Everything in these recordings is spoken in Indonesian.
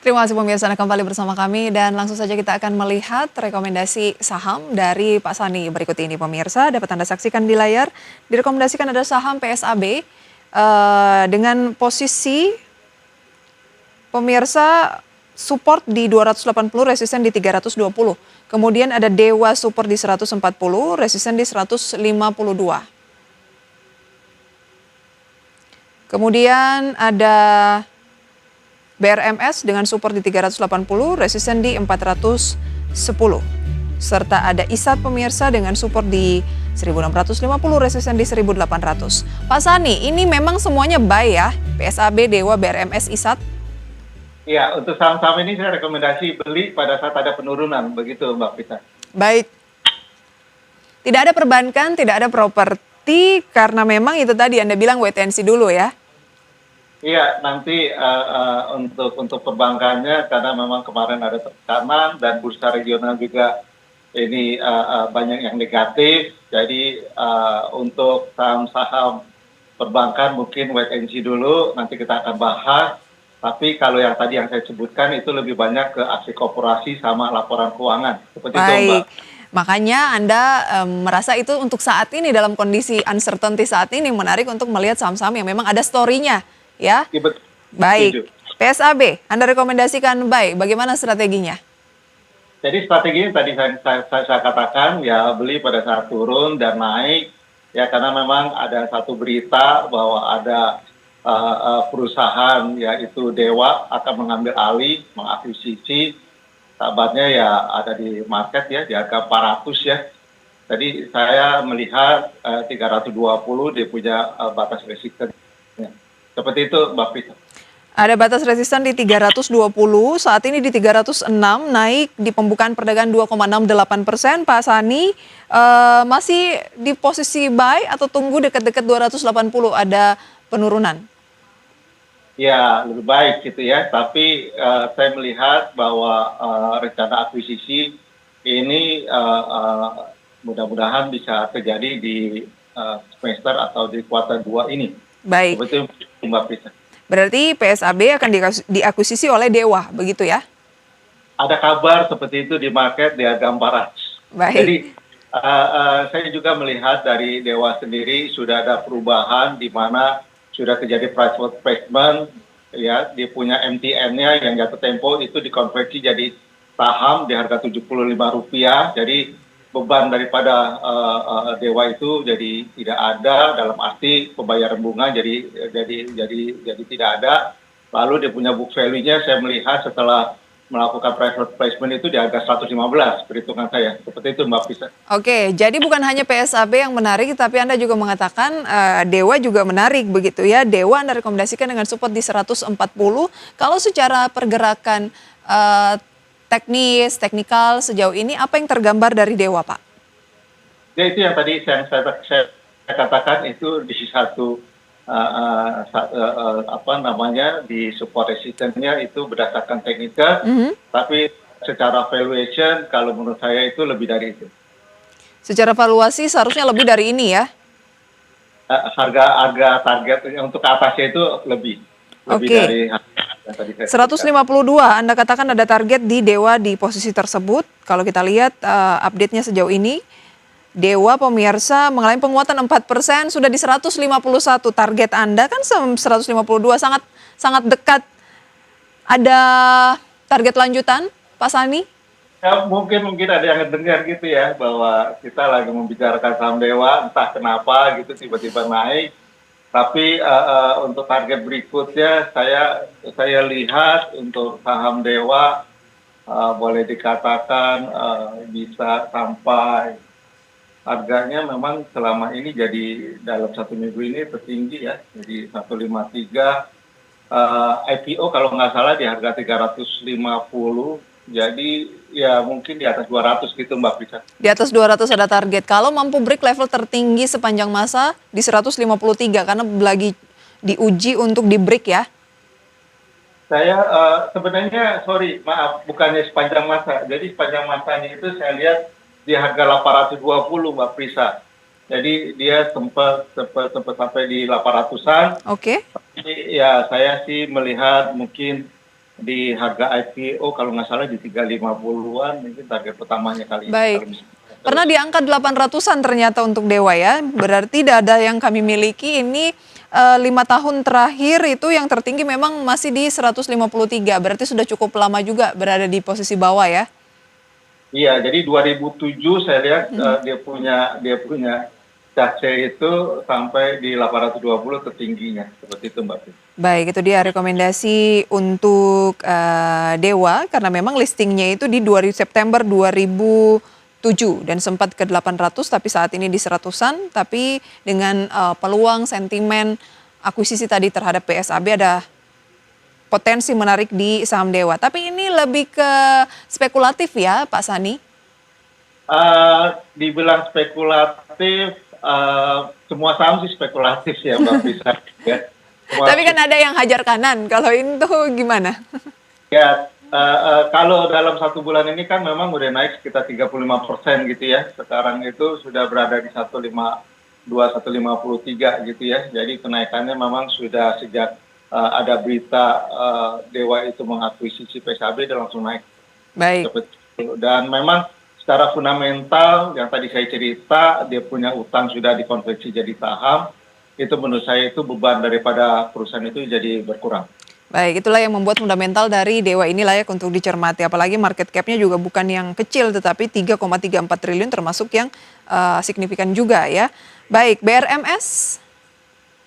Terima kasih pemirsa Anda kembali bersama kami dan langsung saja kita akan melihat rekomendasi saham dari Pak Sani berikut ini pemirsa. Dapat Anda saksikan di layar. Direkomendasikan ada saham PSAB dengan posisi pemirsa support di 280, resisten di 320. Kemudian ada Dewa support di 140, resisten di 152. Kemudian ada BRMS dengan support di 380, resisten di 410. Serta ada ISAT pemirsa dengan support di 1650, resisten di 1800. Pak Sani, ini memang semuanya buy ya? PSAB, Dewa, BRMS, ISAT? Ya, untuk saham-saham ini saya rekomendasi beli pada saat ada penurunan, begitu Mbak Pita. Baik. Tidak ada perbankan, tidak ada properti, karena memang itu tadi Anda bilang wait and see dulu ya? Iya, nanti untuk perbankannya karena memang kemarin ada tekanan dan bursa regional juga ini banyak yang negatif. Jadi untuk saham-saham perbankan mungkin wait and see dulu, nanti kita akan bahas. Tapi kalau yang tadi yang saya sebutkan itu lebih banyak ke aksi korporasi sama laporan keuangan. Seperti itu, Mbak. Makanya Anda merasa itu untuk saat ini dalam kondisi uncertainty saat ini menarik untuk melihat saham-saham yang memang ada story-nya. Ya, baik. PSAB, Anda rekomendasikan buy. Bagaimana strateginya? Jadi strateginya tadi saya katakan ya beli pada saat turun dan naik ya karena memang ada satu berita bahwa ada perusahaan yaitu Dewa akan mengambil alih, mengakuisisi sahabatnya ya ada di market ya di harga 400 ya. Jadi saya melihat 320 dia punya batas resisten. Seperti itu, Mbak Pita. Ada batas resisten di 320, saat ini di 306, naik di pembukaan perdagangan 2,68%. Pak Sani, masih di posisi buy atau tunggu dekat-dekat 280 ada penurunan? Ya, lebih baik gitu ya. Tapi saya melihat bahwa rencana akuisisi ini mudah-mudiahan bisa terjadi di semester atau di kuartal 2 ini. Baik. Betul, Mbak Pita. Berarti PSAB akan diakuisisi oleh Dewa, begitu ya? Ada kabar seperti itu di market di harga 400. Baik. Jadi saya juga melihat dari Dewa sendiri sudah ada perubahan di mana sudah terjadi price placement, ya dia punya MTN-nya yang jatuh tempo itu dikonversi jadi saham di harga Rp75. Jadi beban daripada Dewa itu jadi tidak ada dalam arti pembayaran bunga jadi tidak ada. Lalu dia punya book value-nya saya melihat setelah melakukan private placement itu di harga 115 perhitungan saya. Seperti itu Mbak Pisa. Oke, jadi bukan hanya PSAB yang menarik tapi Anda juga mengatakan Dewa juga menarik begitu ya. Dewa Anda rekomendasikan dengan support di 140. Kalau secara pergerakan teknikal sejauh ini apa yang tergambar dari Dewa, Pak? Ya itu yang tadi saya katakan itu di satu di support resistance-nya itu berdasarkan teknikal, tapi secara valuation kalau menurut saya itu lebih dari itu. Secara valuasi seharusnya lebih dari ini ya? Harga target untuk atasnya itu lebih dari 152, Anda katakan ada target di Dewa di posisi tersebut. Kalau kita lihat update-nya sejauh ini, Dewa pemirsa mengalami penguatan 4%, sudah di 151. Target Anda kan 152, sangat dekat. Ada target lanjutan, Pak Sani? Ya, mungkin ada yang dengar gitu ya, bahwa kita lagi membicarakan saham Dewa, entah kenapa gitu tiba-tiba naik. Tapi untuk target berikutnya saya lihat untuk saham Dewa boleh dikatakan bisa sampai harganya memang selama ini jadi dalam satu minggu ini tertinggi ya, jadi 153. IPO kalau nggak salah di harga 350, jadi ya mungkin di atas 200 gitu Mbak Pisa. Di atas 200 ada target. Kalau mampu break level tertinggi sepanjang masa di 153 karena lagi diuji untuk di break ya. Saya sebenarnya bukannya sepanjang masa. Jadi sepanjang masanya itu saya lihat di harga 820 Mbak Prisa. Jadi dia sempat sampai di 800-an. Oke. Tapi ya saya sih melihat mungkin di harga IPO kalau nggak salah di 350-an, mungkin target pertamanya kali ini. Baik. Kalau misalnya Pernah terus. di angka 800-an ternyata untuk Dewa ya. Berarti dada yang kami miliki ini 5 tahun terakhir itu yang tertinggi memang masih di 153. Berarti sudah cukup lama juga berada di posisi bawah ya. Iya, jadi 2007 saya lihat dia punya CAC itu sampai di 820 tertingginya, seperti itu Mbak Fitri. Baik, itu dia rekomendasi untuk Dewa karena memang listingnya itu di September 2007 dan sempat ke 800 tapi saat ini di 100-an, tapi dengan peluang sentimen akuisisi tadi terhadap PSAB ada potensi menarik di saham Dewa. Tapi ini lebih ke spekulatif ya Pak Sani? Dibilang spekulatif, semua saham sih spekulatif ya Mbak Fitri. Ya. Tapi kan Semua ada yang hajar kanan, kalau itu gimana? Ya, kalau dalam 1 bulan ini kan memang udah naik sekitar 35% gitu ya. Sekarang itu sudah berada di 152, 153 gitu ya. Jadi kenaikannya memang sudah sejak ada berita Dewa itu mengakuisisi PSAB dan langsung naik Baik. seperti itu. Dan memang secara fundamental yang tadi saya cerita, dia punya utang sudah dikonversi jadi saham. Itu menurut saya itu beban daripada perusahaan itu jadi berkurang. Baik, itulah yang membuat fundamental dari Dewa ini layak untuk dicermati. Apalagi market cap-nya juga bukan yang kecil, tetapi 3,34 triliun termasuk yang signifikan juga ya. Baik, BRMS.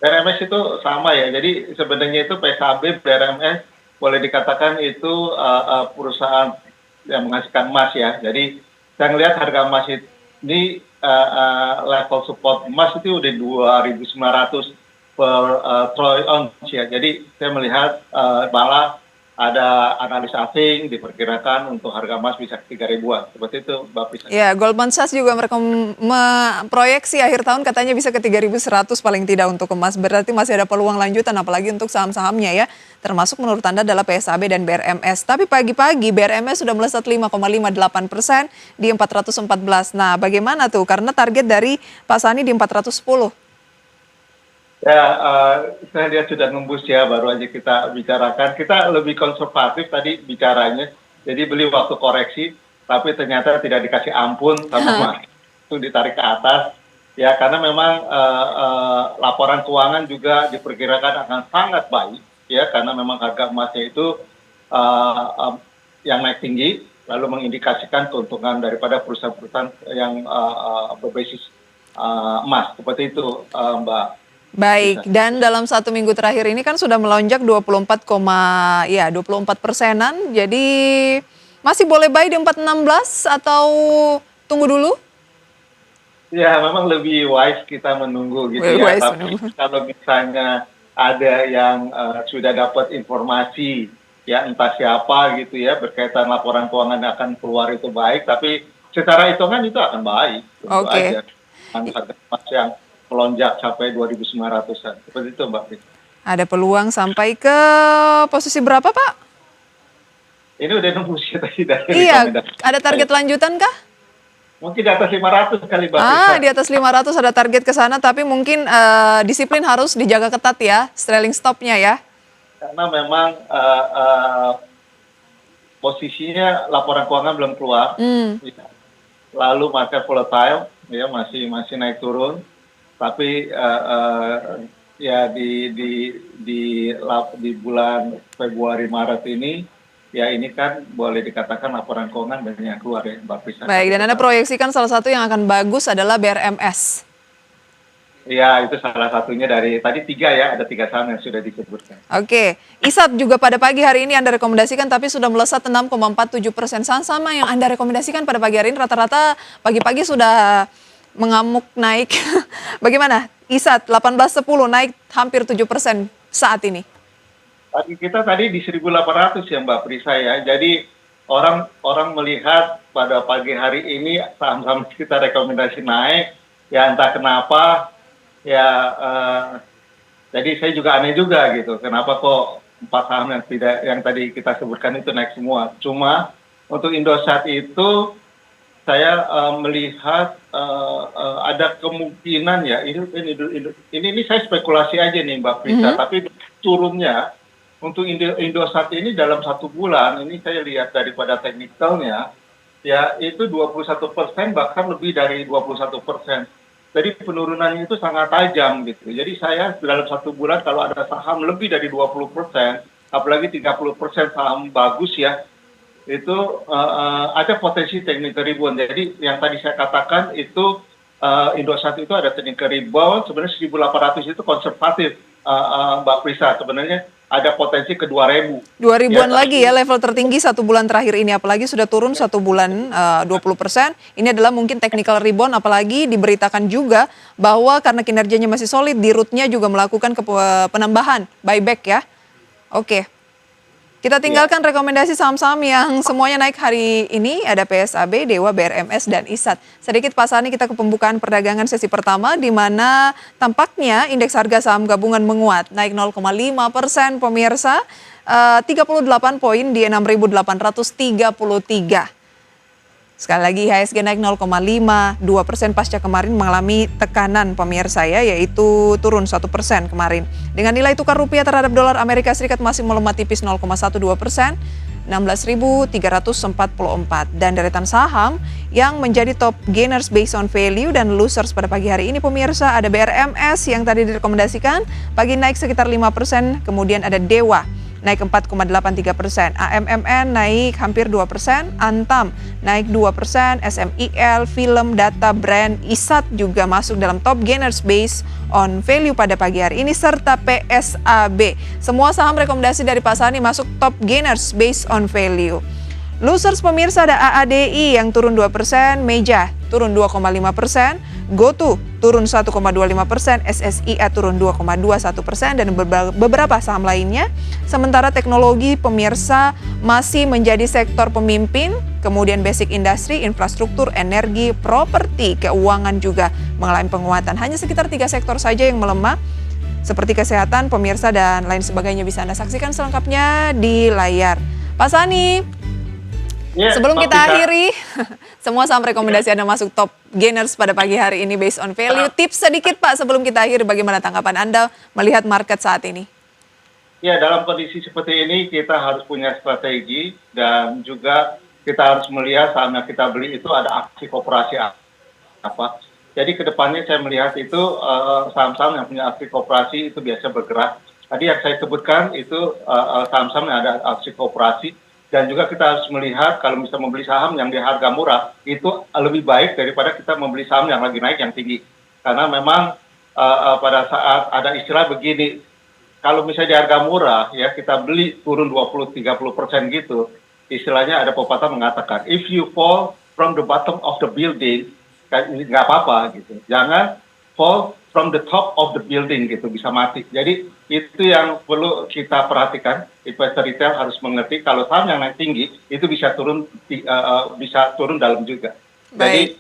BRMS itu sama ya, jadi sebenarnya itu PKB, BRMS boleh dikatakan itu perusahaan yang menghasilkan emas ya. Jadi saya melihat harga emas ini level support emas itu udah 2.900 per troy ounce ya. Jadi saya melihat malah ada analis asing diperkirakan untuk harga emas bisa ke 3.000-an. Seperti itu Mbak Pisa. Ya, Goldman Sachs juga memproyeksi akhir tahun katanya bisa ke 3.100 paling tidak untuk emas. Berarti masih ada peluang lanjutan apalagi untuk saham-sahamnya ya. Termasuk menurut Anda adalah PSAB dan BRMS. Tapi pagi-pagi BRMS sudah melesat 5,58% di 414. Nah, bagaimana tuh? Karena target dari Pak Sani di 410. Ya, saya lihat sudah nembus ya, baru aja kita bicarakan. Kita lebih konservatif tadi bicaranya, jadi beli waktu koreksi, tapi ternyata tidak dikasih ampun sama market, itu ditarik ke atas. Ya, karena memang laporan keuangan juga diperkirakan akan sangat baik, ya, karena memang harga emasnya itu yang naik tinggi, lalu mengindikasikan keuntungan daripada perusahaan-perusahaan yang berbasis emas, seperti itu Mbak. Baik, dan dalam 1 minggu terakhir ini kan sudah melonjak 24%-an. Jadi masih boleh buy di 416 atau tunggu dulu? Ya, memang lebih wise kita menunggu gitu ya. Wise Tapi menunggu. kalau misalnya ada yang sudah dapat informasi, ya entah siapa gitu ya, berkaitan laporan keuangan akan keluar itu baik, tapi secara hitungan itu akan baik, tentu Oke. aja. Dengan harga emas yang melonjak sampai 2.900-an. Seperti itu Mbak Fitri. Ada peluang sampai ke posisi berapa, Pak? Ini udah nunggu sih tadi dari Iya, rekomendasi ada saya. target lanjutan kah? Mungkin di atas 500 kali Mbak Fitri. Di atas 500 ada target ke sana, tapi mungkin disiplin harus dijaga ketat ya, trailing stop-nya ya. Karena memang posisinya laporan keuangan belum keluar. Hmm. Lalu market volatile, ya masih naik turun. Tapi ya di bulan Februari Maret ini, ya ini kan boleh dikatakan laporan keuangan banyak yang keluar ya Mbak Prisa. Baik, dan Anda proyeksikan salah satu yang akan bagus adalah BRMS. Ya, itu salah satunya dari tadi 3 ya, ada 3 saham yang sudah disebutkan. Oke, ISAT juga pada pagi hari ini Anda rekomendasikan tapi sudah melesat 6,47%. Sama yang Anda rekomendasikan pada pagi hari ini rata-rata pagi-pagi sudah mengamuk naik. Bagaimana? ISAT 1810 naik hampir 7% saat ini. Tadi kita tadi di 1.800 ya Mbak Prisa ya. Jadi orang melihat pada pagi hari ini saham-saham kita rekomendasi naik, ya entah kenapa. Ya, jadi saya juga aneh juga gitu. Kenapa kok 4 saham yang tadi kita sebutkan itu naik semua? Cuma untuk Indosat itu saya melihat ada kemungkinan ya ini saya spekulasi aja nih Mbak Prita, tapi turunnya untuk Indosat ini dalam 1 bulan, ini saya lihat daripada teknikalnya, ya itu 21%, bahkan lebih dari 21%. Jadi penurunannya itu sangat tajam gitu. Jadi saya dalam 1 bulan kalau ada saham lebih dari 20%, apalagi 30% saham bagus ya, itu ada potensi technical rebound. Jadi yang tadi saya katakan itu Indosat itu ada technical rebound, sebenarnya 1.800 itu konservatif, Mbak Prisa. Sebenarnya ada potensi ke 2.000. 2.000-an Ya, lagi ya level tertinggi 1 bulan terakhir ini, apalagi sudah turun 1 bulan 20%. Ini adalah mungkin technical rebound, apalagi diberitakan juga bahwa karena kinerjanya masih solid, di root-nya juga melakukan penambahan buyback ya. Oke. Kita tinggalkan rekomendasi saham-saham yang semuanya naik hari ini. Ada PSAB, Dewa, BRMS, dan ISAT. Sedikit Pak Sani, kita ke pembukaan perdagangan sesi pertama, di mana tampaknya indeks harga saham gabungan menguat. Naik 0,5% pemirsa, 38 poin di 6.833. Sekali lagi IHSG naik 0,52% pasca kemarin mengalami tekanan pemirsa ya, yaitu turun 1% kemarin. Dengan nilai tukar rupiah terhadap dolar Amerika Serikat masih melemah tipis 0,12%, 16.344. Dan deretan saham yang menjadi top gainers based on value dan losers pada pagi hari ini pemirsa, ada BRMS yang tadi direkomendasikan, pagi naik sekitar 5%, kemudian ada Dewa naik 4,83%, AMMN naik hampir 2%, Antam naik 2%, SMIL, Film, Data, Brand, ISAT juga masuk dalam top gainers based on value pada pagi hari ini, serta PSAB. Semua saham rekomendasi dari Pak Sani masuk top gainers based on value. Losers pemirsa ada AADI yang turun 2%, Meja turun 2,5%, GoTo turun 1,25%, SSIA turun 2,21%, dan beberapa saham lainnya. Sementara teknologi pemirsa masih menjadi sektor pemimpin, kemudian basic industry, infrastruktur, energi, properti, keuangan juga mengalami penguatan. Hanya sekitar 3 sektor saja yang melemah, seperti kesehatan, pemirsa, dan lain sebagainya. Bisa Anda saksikan selengkapnya di layar. Pak Sani, sebelum kita akhiri, semua saham rekomendasi Anda masuk top gainers pada pagi hari ini based on value. Tips sedikit Pak sebelum kita akhiri, bagaimana tanggapan Anda melihat market saat ini? Ya, dalam kondisi seperti ini kita harus punya strategi, dan juga kita harus melihat saham yang kita beli itu ada aksi kooperasi apa. Jadi kedepannya saya melihat itu saham-saham yang punya aksi kooperasi itu biasa bergerak. Tadi yang saya sebutkan itu saham-saham yang ada aksi kooperasi. Dan juga kita harus melihat kalau bisa membeli saham yang di harga murah itu lebih baik daripada kita membeli saham yang lagi naik yang tinggi. Karena memang pada saat ada istilah begini, kalau misalnya di harga murah ya kita beli turun 20-30% gitu, istilahnya ada pepatah mengatakan, if you fall from the bottom of the building, nggak apa-apa gitu. Jangan fall from the top of the building gitu, bisa mati. Jadi itu yang perlu kita perhatikan. Investor retail harus mengerti kalau saham yang naik tinggi itu bisa turun dalam juga. Jadi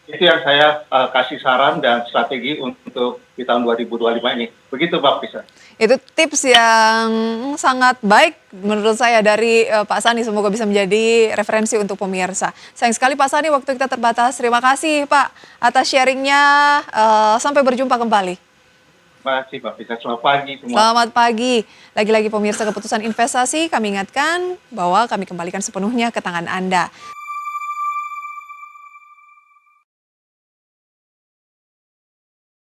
itu yang saya kasih saran dan strategi untuk di tahun 2025 ini. Begitu Mbak Prisa. Itu tips yang sangat baik menurut saya dari Pak Sani. Semoga bisa menjadi referensi untuk pemirsa. Sayang sekali Pak Sani, waktu kita terbatas. Terima kasih Pak atas sharingnya. Sampai berjumpa kembali. Terima kasih Mbak Prisa. Selamat pagi semua. Selamat pagi. Lagi-lagi pemirsa, keputusan investasi kami ingatkan bahwa kami kembalikan sepenuhnya ke tangan Anda.